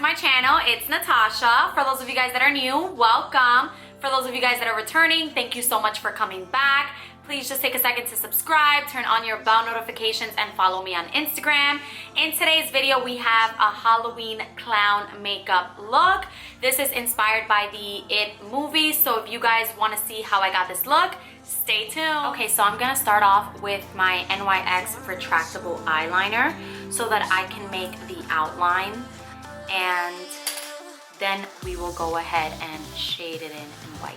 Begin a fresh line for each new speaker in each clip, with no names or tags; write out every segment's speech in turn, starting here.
my channel. It's Natasha. For those of you guys that are new, welcome. For those of you guys that are returning, thank you so much for coming back. Please just take a second to subscribe, turn on your bell notifications, and follow me on Instagram. In today's video, we have a Halloween clown makeup look. This is inspired by the It movie, so if you guys want to see how I got this look, stay tuned. Okay, so I'm gonna start off with my NYX retractable eyeliner so that I can make the outline, and then we will go ahead and shade it in white.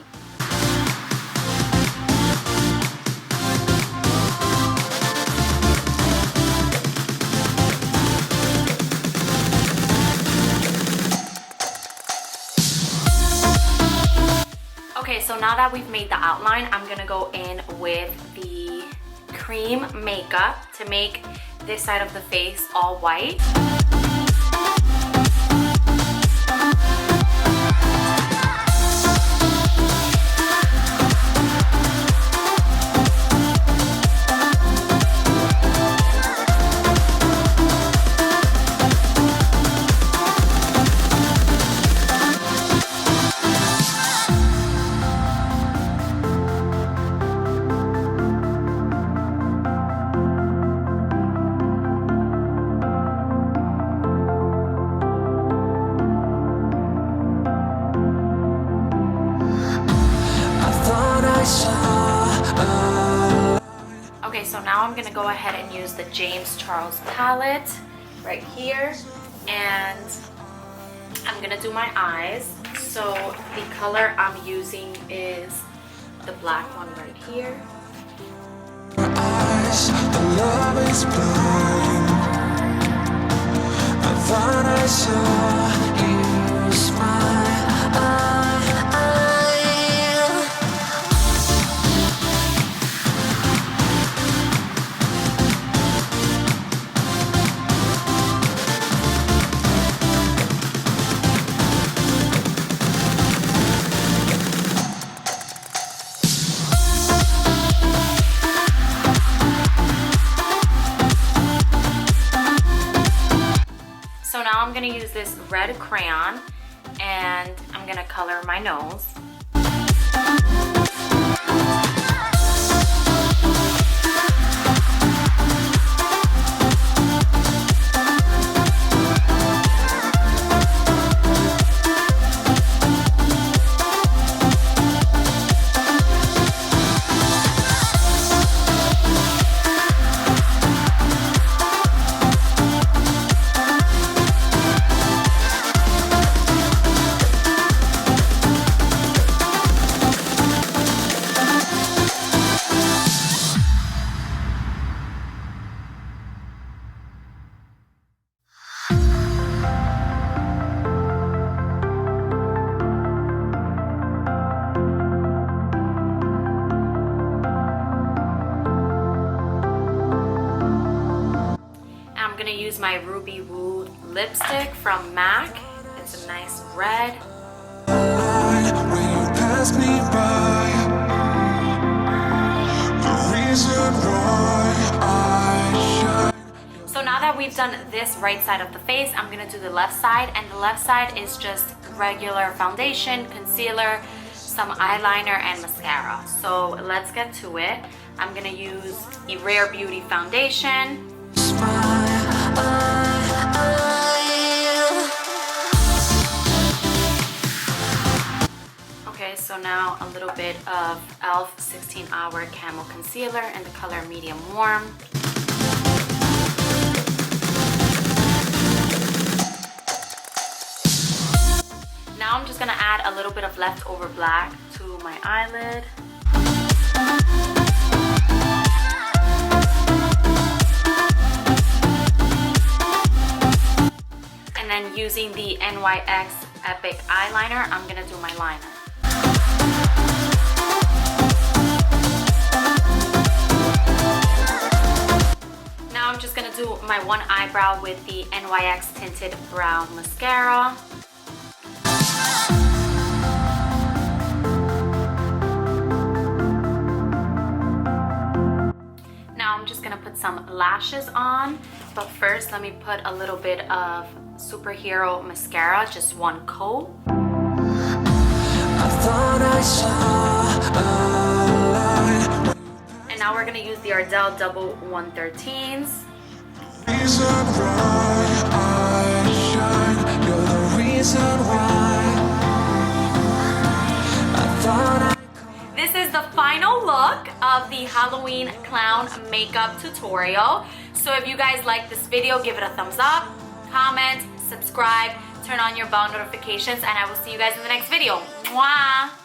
Okay, so now that we've made the outline, I'm gonna go in with the cream makeup to make this side of the face all white. Okay, so now I'm gonna go ahead and use the James Charles palette right here, and I'm gonna do my eyes. So the color I'm using is the black one right here.
The love is blind. I thought I saw you smile.
So now I'm gonna use this red crayon and I'm gonna color my nose. I'm gonna use my Ruby Woo lipstick from MAC. It's a nice red.
When you pass me by, the reason why I shine.
So now that we've done this right side of the face, I'm gonna do the left side, and the left side is just regular foundation, concealer, some eyeliner, and mascara. So let's get to it. I'm gonna use the Rare Beauty foundation. Okay, so now a little bit of e.l.f. 16-Hour Camo Concealer in the color Medium Warm. Now I'm just gonna add a little bit of leftover black to my eyelid. And then using the NYX Epic eyeliner, I'm gonna do my liner. Now I'm just gonna do my one eyebrow with the NYX Tinted Brow Mascara. Now I'm just gonna put some lashes on, but first let me put a little bit of Superhero mascara, just one coat.
I thought I saw a light.
And now we're gonna use the Ardell Double 113s.
Reason why I shine. You're the reason why I thought I.
This is the final look of the Halloween clown makeup tutorial. So if you guys like this video, give it a thumbs up, comment, subscribe, turn on your bell notifications, and I will see you guys in the next video. Mwah!